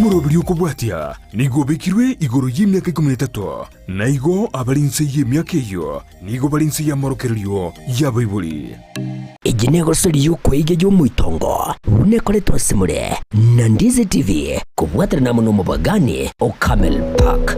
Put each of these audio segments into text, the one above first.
omurobiri okubwatya nigo bekirwe igoro y'emyaka 13 naigo abalinse y'emyaka eyo nigo balinse y'amorokereryo y'abaibuli igi negosori y'okweige y'omwitongo bunekoretwa simule na Ndizi TV kubwatira na muno mubagani o Camel Park.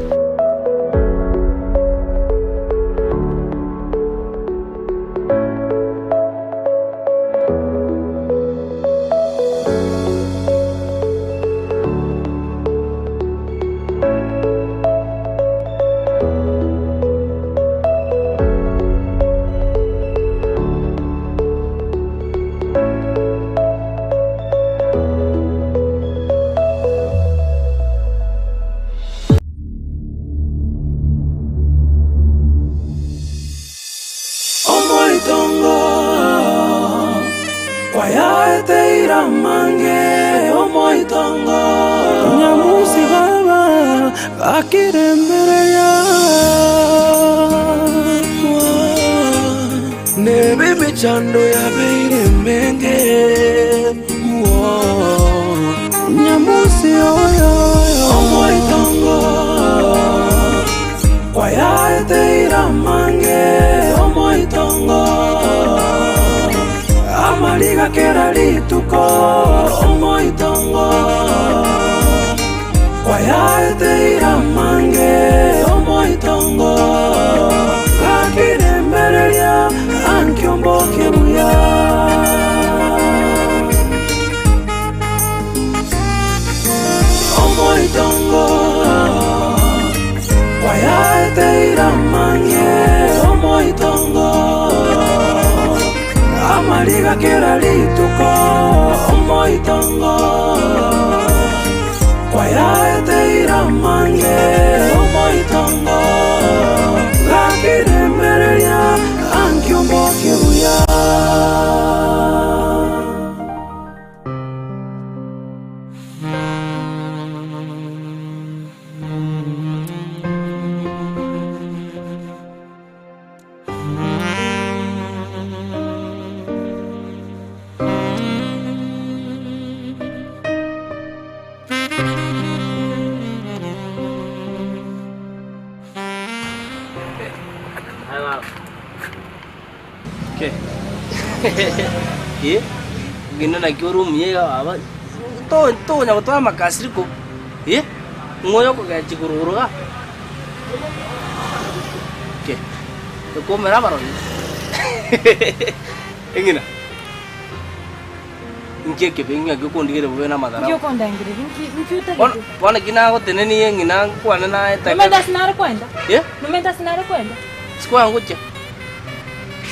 Chando ya beire menge nyamusi oyo omoitongo kwaya eteira mange omoitongo amaliga kera lituko omoitongo kwaya eteira mange omoitongo kakire mbereria ankyomboke buya omoitongo wayaeteira mange omoitongo amaliga kera lituko omoitongo wayaeteira mange omoitongo gakiremereria ankyomboke buya gino na kioro mye aba to nya to makasiri ko ngoyo ko ga chikururuga ko mera baro engina inke ke benga ko ndigere bubena madara yo kondangire inki uta wana gina ko teneni engina kwana na eta no me das nada cuenta no me das nada cuenta sikwa ngocha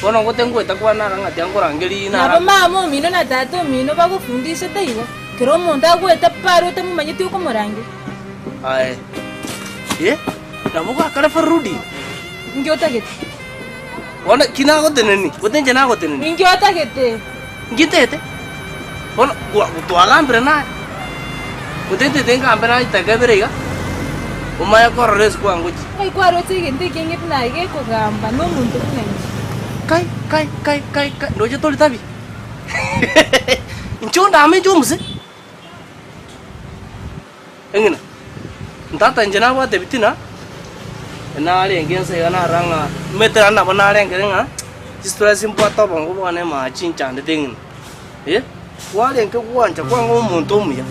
Bona ngote ngweta kwa nara ngati angorangeli na. Aba mama mino na tatu mino bakufundisha taiwa. Kero monda gweta paro te mumanyiti uko morangi. Ai. Na muka kala farudi. Ngiota gete. Bona kina gote neni? Gote njana gote neni? Ngiota gete. Ngitete. Bona to agambre na. Gote te tenga ambera itagabirega. Umaya korres kwa ngochi. Ai kwa roti gente kenge tunaige ko gamba no muntu kunengi. Kai ndoje toli tabi nchonda ame jomse engina ntata njana wa debitina na ale ngense yana ranga metra na bana ale ngenga historia simpata bongo bane ma chincha ndengin wale nke kuanja kwa ngo muntu muya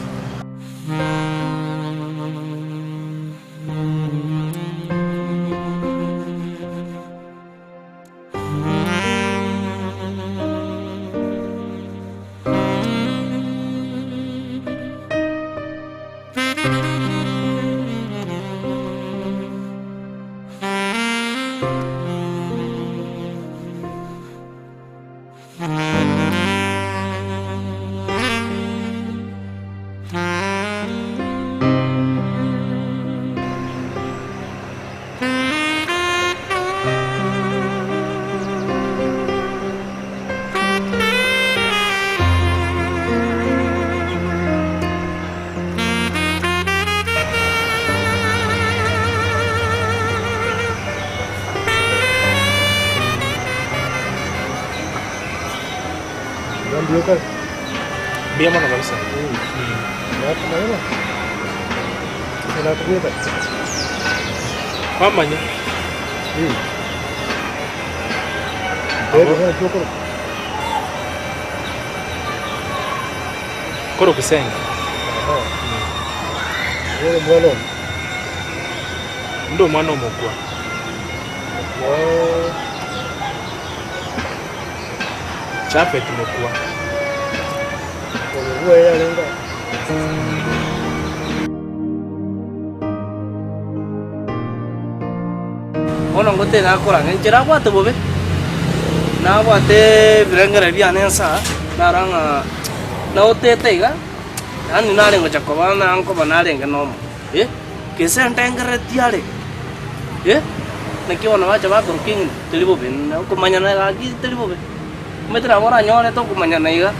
Dia mana kabisa? Kemana? Nakubwira. Kwamanya. Koro kusenga. Wewe mwana. Ndo mwana omukwa. Chapet mukwa. Wewe yalenga. Ono ngote nakora ngira kwate bobe. Na kwate birengera byanensa naranga na otetega. Ani nare ngo chakoba na anko banare ngeno. Kese ntengere tiare. Na kiona wacha ba king telibobe na kumanya na lagi telibobe. Metra ora nyone to kumanya na iga.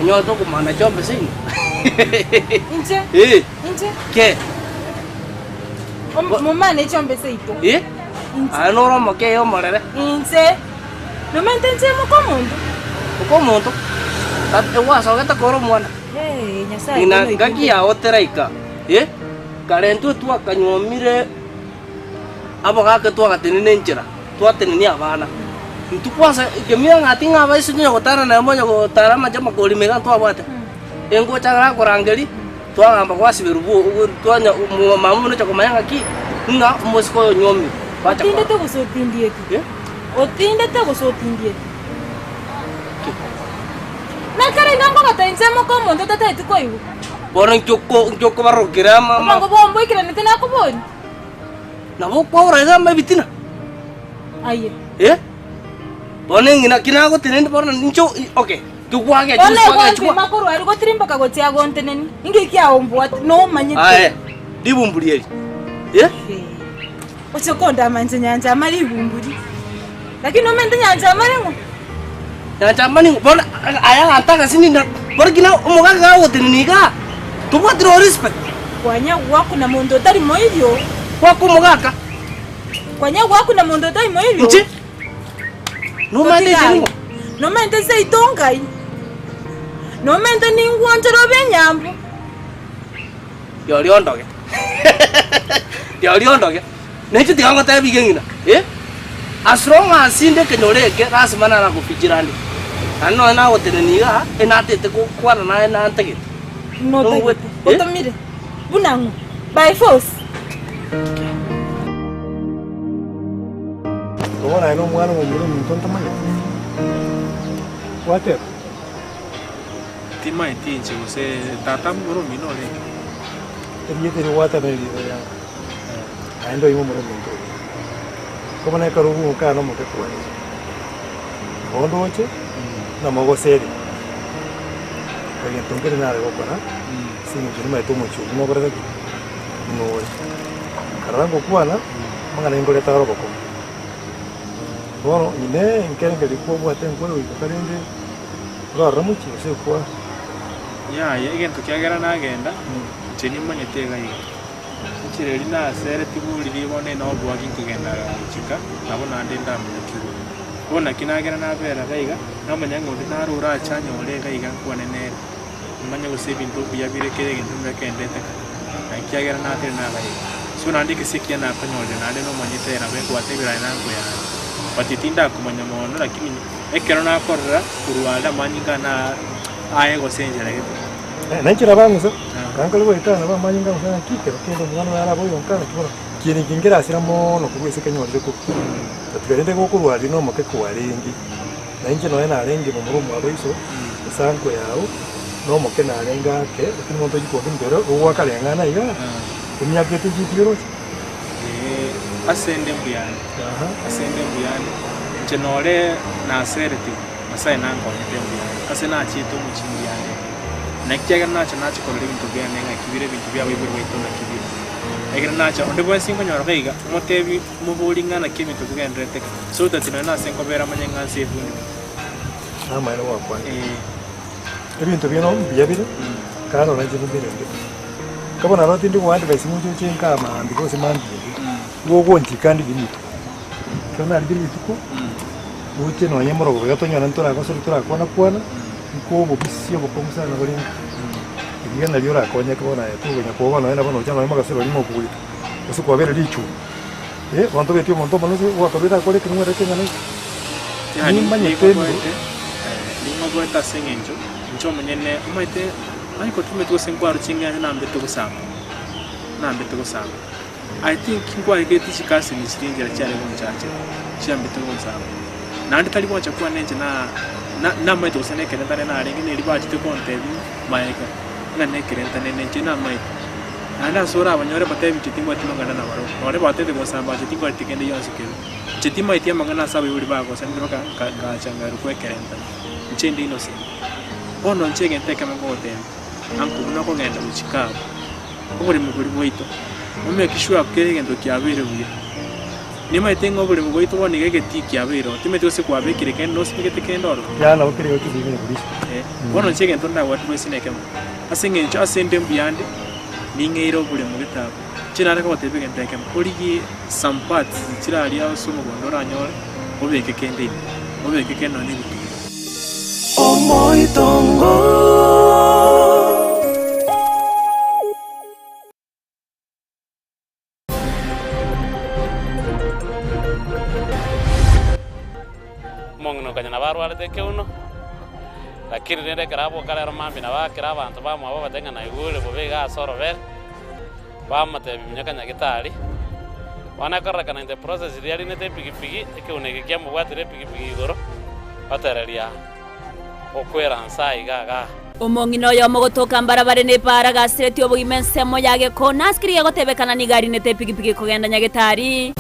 Nyo to kumana chombe sing. Inche? Inche? Ke? Mama ne chombe seito. Ano ro mo ke yo morere. Inche? No me entense mo komundo. Komundo? Tat ewa so geta koro mwana. Nyasai. Ina gaki ya oteraika. Karentu tu akanyomire abo ga ke tu agatenene nchira. Tu atenene abana. Tu kwanza kemia ngati ngaba isu nyo gotara na mo nyo gotara ma jama ko limega tu abate. Engo chagara korangeli tu anga kwasi berubu tu anya mamu no chako mayanga ki. Nga mosko nyomi. Bacha. Tinde to gusotindie ki. Otinde to gusotindie. Na kare ngango gatense mo komundo tata itu koiwu. Borang cukup baru kira mama. Mangko bombo kira nete na ko bon. Na bo ko ora ga mabitina. Aye. Boneng ina kina ko tenen borang nincho oke. Tu kwa ga tu kwa ga chua. Makoro ari ko trimba ka go tia go ntenen. Inge kia ombo no manyete. Aye. Dibumburi. Ocho konda manje nyanja mali bumburi. Lakini no mente nyanja mali ngo. Nyanja mali ngo bon aya anta ka sini na. Bor kina omoga ga go tenen ka. Tu kwa tro respect. Kwanya wako na mondo tari moyo. Wako mogaka. Kwanya wako na mondo tari moyo. Nchi. No mente singo. No mente sei tongai. No mente ni ngwonjero benyambo. Yo liondoke. Yo liondoke. Nechi tianga tabi gengina. As long as sinde kenoreke rasimana na kufikirani. Ano na woteneniga enatete ko kwara na enantege. No tege. Otomire. Bunangu. By force. Ora no mwana mo muri mtonto manya. Water. Tima itinche use tata muro minore. Tiyete ni water ni ya. Ando imo muri mtonto. Como na karubu ka no mo ke kwa. Ondo oche. Na mo go seri. Kaya tongere na go kwa na. Singi jini mai tomo chu mo bara ki. No. Karango kwa na. Mangana ingole taro ko. Bueno, ine nkere ngeli kwa bwate ngolo ikakarinde. Ro ramuchi se kwa. Ya egento kyagera nagenda. Cheni manyetega yi. Chireri na sere tibuli libone no bwagi kugenda chika. Nabo nande ndamukiru. Bona kinagera nabera gaiga. Namanyango ndinarura chanyo ole gaiga kwa nene. Manya usebintu kuyabirekere gintu ndakendete. Kyagera natere nagaiga. So nandi kisikia na kanyole nande no manyetera bengo atebira nango ya. Patitinda kumanya mono lakini ekero na korra kurwala manyinga na aye go senjera gitu. Nanchira bangu so. Kankalo bo itana ba manyinga usana kike kendo mwana yala bo yonkana kibona. Kini kingira asira mono kubwese kanyole ko. Tatwerende ko kurwali no make kuwalengi. Nanche no ena alengi mu murumu abiso. Sanko yao no moke na alenga ke kini monto jiko kimbero uwa kalengana iga. Kumya kete jipiro. Asende mbuyani. Asende mbuyani. Chenole na sereti. Masai nango mbuyani. Ase na chito muchimbuyani. Nakiaga nacho kolori bintu byane nga kibire bintu bya bibiri weto na kibire. Egira nacho onde bwa singo nyoro gaiga. Motebi mubuli ngana kimito tugendrete. So that na senko bera manyanga sefundi. Ama ino wakwa. Ebintu bino byabire. Kano na jibu bire. Kabona roti ndi wandi basimucho chenka amambi ko simandi. Wogo ntikandi bintu. Kana ndiri bituko. Buche no nyemoro go gatonyo nantora ko sori tora kona kwana. Ko bo bisio bo komsa na golinga. igana ryo rakonye kubona yatuganya kubona nawe nabona cyane arimo gasero arimo kuwita usu kwabera lichu bantu betyo monto manoze wakabera kole kimwe rekenya ne yani manyetendo ningo gweta sengenjo njo munyene umaite ariko tumetwe sengwaro cinganya nambeto gusanga I think ngwa igeti chikasi ni siringira cyane mu cyaje cyambeto gusanga nandi tali bwacha kwa nenje na maito usaneke ndane na arengi ne libaje te kontebi maeka ngane kerenta nenje na maito anda sora abanyore bataye bichitingwa timangana na baro ore batete gusamba chitingwa tikende yonsikero chitima itia mangana sabe uri bago sandiro ka changaru kwa kerenta nchendi ino se ono nchege nteka mangote anku unako ngenda muchikabo obuli muguri boito mume kishwa kerege kyabere buye nima itengo obuli mugoito woni gege tikyabero timete ose kwabekire ken no spigete kendoro yana okire oki bibine burisha ono nchege ntonda watu besineke asenge ncho asende mbiyande ningeiro obuli mugitabo kirana ko tebege nteke oligi sampats kirali asomo gondora nyore obeke kende obeke keno ni Omoitongo mongno kanya nabarwale teke uno lakini nende karabo kale romambi na bakira abantu bamwe abo batenga na igule bobega asoro ver bamate bimyakanya gitari wana karaka na the process yali nete pigipigi eke unege kya mubwatire pigipigi goro batereria okwera nsai gaga omongino yo mogotoka mbarabare ne para gasreti obugimensemo yage kona askiri gotebekana ni gari nete pigipigi kugenda nyagetari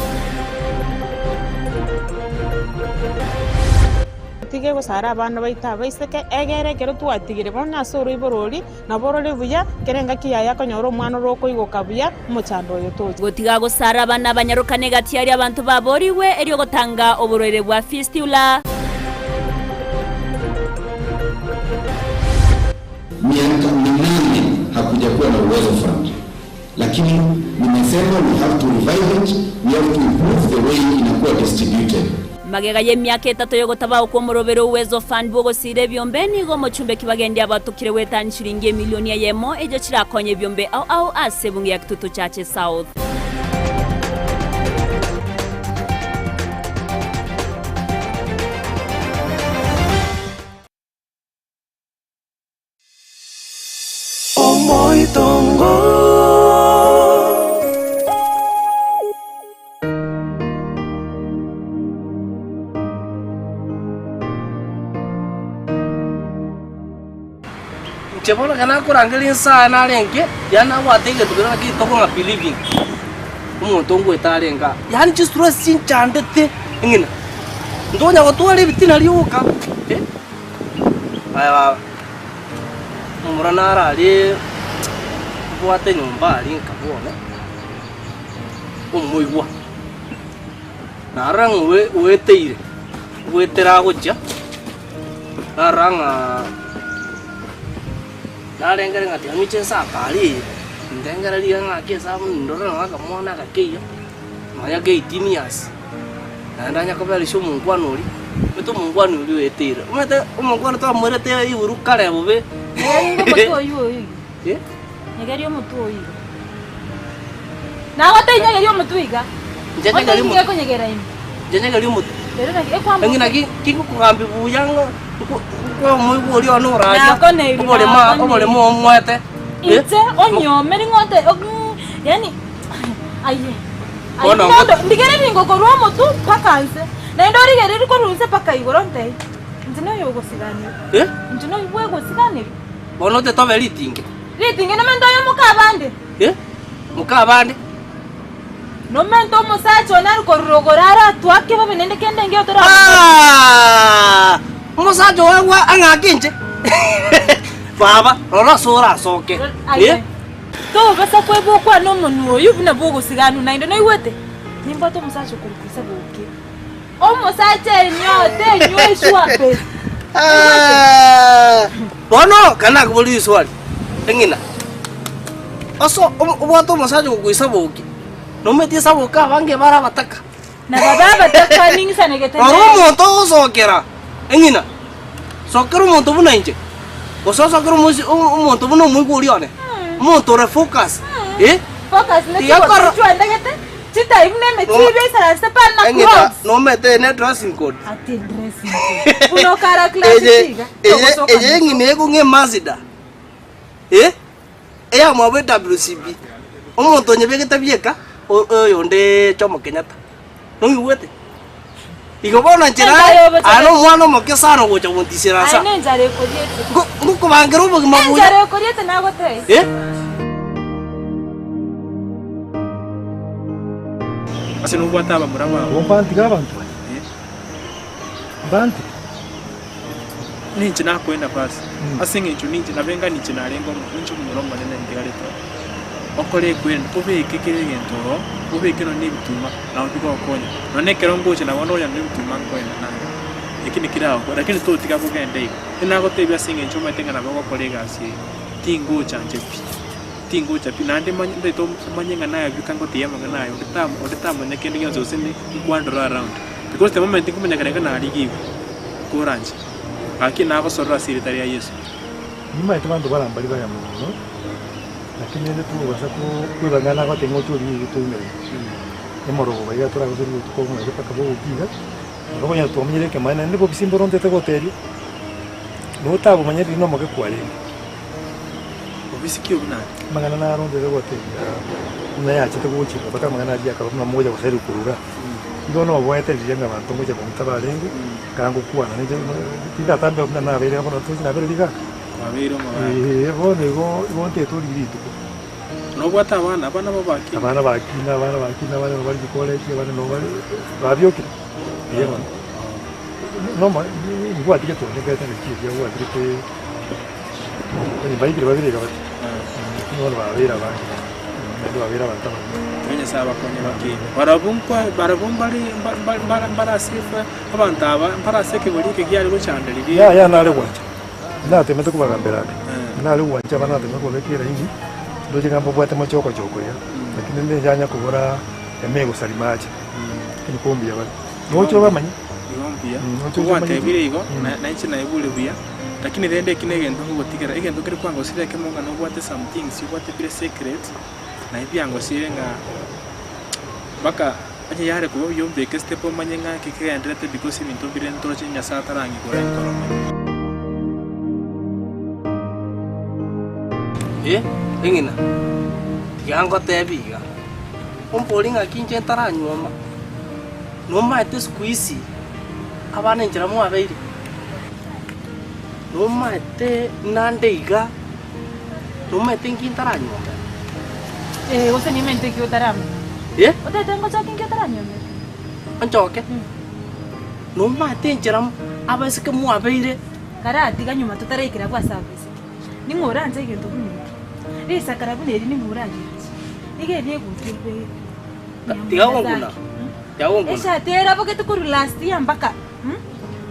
tige gusara abana baita baiseke egere kero twatigire bona soro iborori na borori buya kerenga kiyaya konyoro mwana roko igoka buya muchando yo toje gotiga gusara abana banyarukane gati yari abantu baboriwe eriyo gotanga oborore bwa fistula miaka 8 hakujakuwa na Uwezo Fund, lakini nimesema we have to revive it, we have to improve the way inakuwa distributed. magega ye myaka 3 yo gotaba uko murobero Uwezo Fund bogosire byombeni go mochumbe kibagendya batukire wetani shilingi milioni ya yemo ejo kirakonye byombe au asebungi ya kitutu chache South Omoitongo Chepolo kana kurangeli sana lenge yana watenge tukana ki toko nga believing umuntu ngo etarenga yani chisura sinchandete ngina ndonya gotwale bitina liuka aya murana arali bwate nyumba ali nkabone umuigwa narang weteire wetera gocha naranga narengere ngati amiche sakali ndengere lianga kesa ndoro ngaka mwana kakeyo maya ke 18 years ndanya kopela sho mungwanuri beto mungwanuri wetira umete umungwana to amurete iburu kale bobe ngo mutoyo ngerio mutoyo na wate ngerio mutuiga ngerio mutuiga ko nyegera imi ngerio mutu rero ngerio kwa ngina kingu kugambi buyanga ko muigu uri ono raja obole mo mwete ite onyomeri ngote yani aye Ono ndigere bingo ko romo tu pakanse na ndori gere ko runse paka igoronte ndino yo gosigani ndino ibwe gosigani bono te tobe litinge no mendo yo mukabande mukabande no mendo musacho na ko rogorara twake babe nende kende ngeo tora musacho wa angakinje baba ora sora soke to basa kwe bokwa no munu oyu bina bogo siganu na ndo no iwete nimba to musacho kurukisa boke o musache nyote nyweshwa pe bono kana kubuli swali engina oso obato musacho kuisa boke no meti saboka bange bara bataka na baba bataka ningi sana getene aro moto sokera engina sokero moto buna inje Ososa kero umuntu buno mwigurione. Umuntu refocus. Focus na Tiga koro. chwanda gete. Chita ibne me chibe sara sepan na Engeta cross. no mete ne dressing code. Ati dressing. Uno kara classic. Eje ngine ko nge Mazda. Eya mwa WCB. Umuntu nyebe kitabieka oyo nde Jomo Kenyatta. Nongi wete. Igobona njira ano mwana mokesano gocha muntisira sa. Ai njare ko diete. Nguko bangero bo mabuya. Njare ko diete na gote. Ase no bwata ba murawa. Wompanti gabantu. Banti. Ninchi na kwenda pasi. Ase nginchu ninchi na benga ninchi na lengo ninchi mulomba nene ndigaleta. Okole kwenda ubeke kire gentoro, ubeke no nibituma na ubiko okonya. None kero ngoche na wono ya nibituma kwenda na. Ikini kirao, lakini to tika kugenda iko. Ina gotebya singe ncho matenga na bako kolega asi. Tingo chanje pi. Tingo chapi nande manye to manyenga nayo bikango tiyama nayo. Odetamo ne kende nyozo sini kwandro around. Because the moment kumenya kaneka na aligi kuranji. Aki na abasoro asiritari ya Yesu. Nyuma yetu bantu barambali baya muno. Lakini nende tu basa kubangana ko tengo tu ni tu ne. Emoro go baya tora go tu ko mo eka kabo ukiga. Ngo nya to mnyele ke mana ne ko bisimbo ronte te hoteli. No tabo manyeri no mo ke kwale. Obisikio bina. Mangana na ronte te hoteli. Na ya chete go chika baka mangana dia ka na moja ko seri kuruga. Ndono boete lijenga bantu moja bomtaba lengo. Kango kuwa na nje. Tinda tambe na bere ko no tu na bere liga. Mabiro Go te to lirito. No bwata abana babaki. Abana bakina bari college abana no bari babyoki. Yego. No ma ni gwa tike to ne ga tane ki ya gwa tike. Ni bai kire babire ga bati. No ba babira ba. No babira ba tama. Kwenye saba kwenye baki. Bara sifa abantaba para seke bali ke gyari go chandali. Ya na le gwacha. Na te meto kuba gambera. Na le gwacha bana te meko lekira ingi. Ndoje ngambo bwate machoko choko ya. Lakini nende janya kubora emego salimaje. Ni kombi ya bali. Nocho bamanyi. Ngombia. Kuwate bire igo na nchi na ebule bia. Lakini rende kinege ndo gotikera egento kiri kwango sire ke monga no bwate something si bwate bire secret. Na ibyango sire nga baka anye yare ko yombe ke step manyenga ke ke andrete because ibintu bire ntoro chinya satarangi ko enkoroma. Ingina. Yango tebiga. Umpolinga kinje taranyoma. Noma ete squeeze. Abana njira mu abeire. Noma ete nandeiga. Noma ete kintaranyoma. Ose ni mente que otaram. Ote tengo chakin que otaranyoma. Anchoke. Noma ete njira abase ke mu abeire. Kara atiga nyuma tutarekera kwa service. Ni ngora nje ke tokuni. Risa karabune ni muraje. Ige ne gutirwe. Tiga wonguna. Ya wonguna. Esha tera boke tukuru last year mpaka.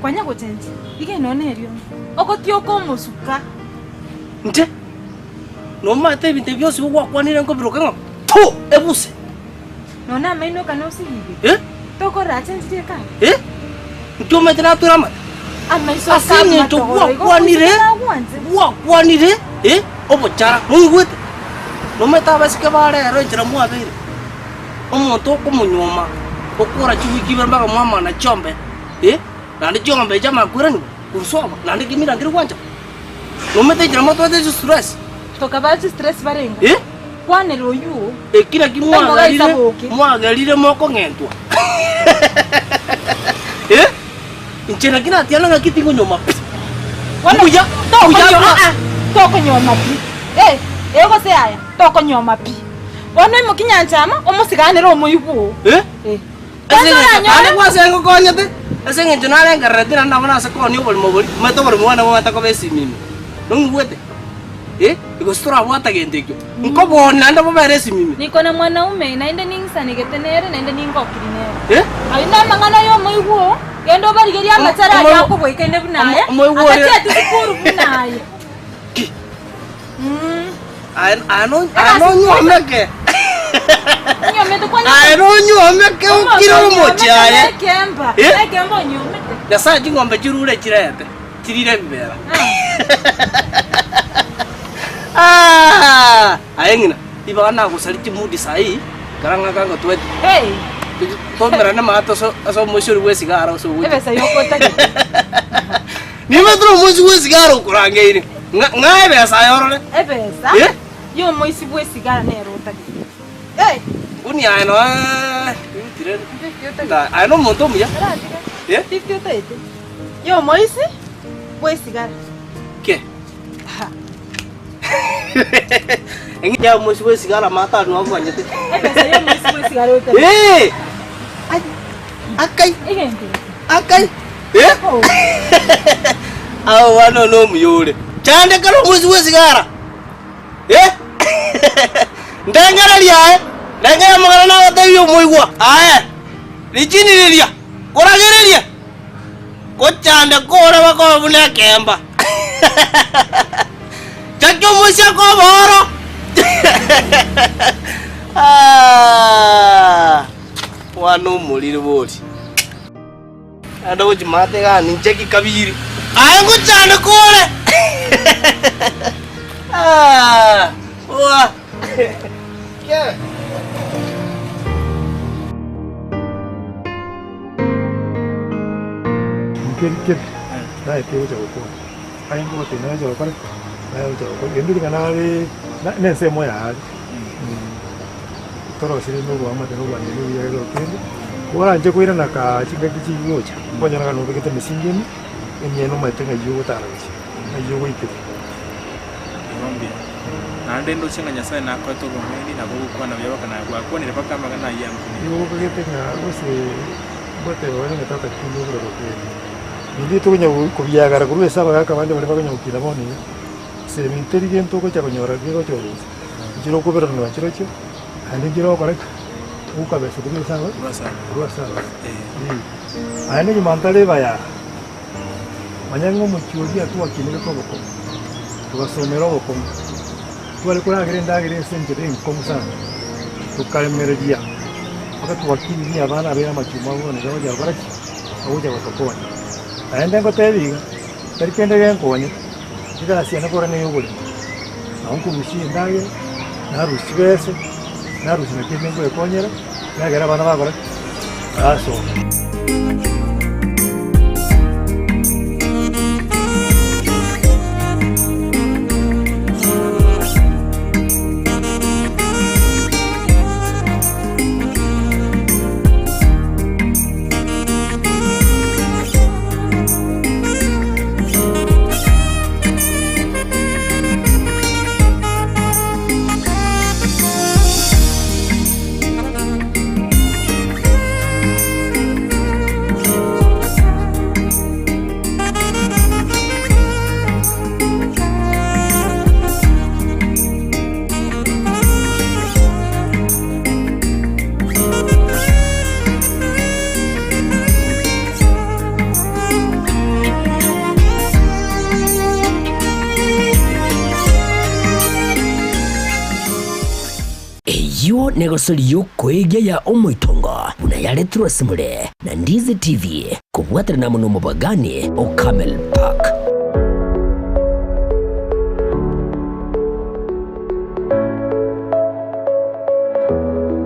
Kwanya go change. Ige none erio. Okotio ko musuka. Nje. Noma ate binte byosi bwo kwanire ngo biroka ngo. Tu ebuse. Nona maino kana usibe. Toko ra change ka. Ndio metena turama. Amaiso asini to bwa kwanire obo chara mungwete no meta basike bare ro jira mu abire omuntu ko munyoma okora chiwiki bamba mama na chombe na ndi chombe jama kurani kusoba na ndi kimira ndiri kwanja no meta jira moto de stress to kabachi stress barenga kwane royu kila kimwagalire moko ngentwa Inchena kina tiana ngakiti nyoma. Buya, toko nyoma pi. Ego se aya, toko nyoma pi. Ono imukinya njama, omusiganira omuyibu. Ane kwa sengo konyete. Ese ngenjo nale ngaretira ndabona se koni obuli mobuli. Meto buli mwana mwana ko besi mimi. Nungwete. Iko stora bwata gendekyo. Nko bona ndabo beresi mimi. Niko na mwanaume naende ningisane getenere naende ningokirinere. Aina mangana yo muyibu. Kendo bari geria matara yako boykende bunaye. Akati atukuru bunaye. Ano nyomeke. Nyomete kwa ano nyomeke ukiro mochare. Kemba. Kemba nyomete. Yasa jingombe chirure chirete. tirire bibera. Ayengina iba na gusariti mudi sai karanga kanga twete. Hey. Tomera na mato so moshuri we sigara so. Ebe sa yoko ta. Ni matro moshi we sigara kurange ini. Ngai be sa yoro ne. Ebe sa. Yo moisi we sigara ne rota. Hey. Uni ano tire. Ano monto muya. Yeah? 50 utaite. Yo moisi we sigara. Ke? Engi ya moisi we sigara mata no ako anyete. Ebe sa yo moisi we sigara utaite. Eh! Akai. Akai. Awo wano no muyore. Chande karo moisi we sigara. Ndangara liya ndangara magana na wata yo moigwa. Lijini liya. Koragere liya. Kochande kora bako bune kemba. Chacho moisi ko boro. Wano mulire boti. Anda uji mate ga ninjeki kabiri. Ayangu chande kore. Wa. Ke. Mungkin nah itu jauh pun. Ayam kau tina jauh kan, ayam jauh pun. Ini dengan hari, nak nasi moya. Terus ini nunggu amat nunggu ane nunggu ya lo kini. Orang je kau nak cakap kecil juga. Kau jangan kan nunggu kita mesin ini. Ini nunggu macam ngayu tak lagi. Ngayu itu. Nande ndo chinga nyasai na kwa togo mweni na gogo kwa na byawa kana kwa ni paka magana yam kuni. Yo kagete nga ose bote wale ngataka kindu ro ko. Ndi to nya ko byagara ko wesa baka bande bale baka nyukira boni. Se intelligent ko cha konyora ko cho. Jiro ko bero no chiro cho. Ande jiro ko rek. Uka be su ko sawa. Ruasa. Ane ni mantale baya. Manyango mo chuji atu akini ko ko. Tuwasomero ko. Tuwale kuna gerenda gere sente de komsa to kalmere dia aka to wakili ni abana bera machuma ngo ne jawa baraki au jawa to ko aenda ko tevi perkende gen ko ni ida asiana ko rane yogole aunque mushi ndage na rusibese na rusina kene ko ekonyera na gera bana ba gore aso. Yo negosoliyo kwegya ya omoitongo unayaletwa simule na Ndizi TV kubwatira na muno mubagani o Camel Park.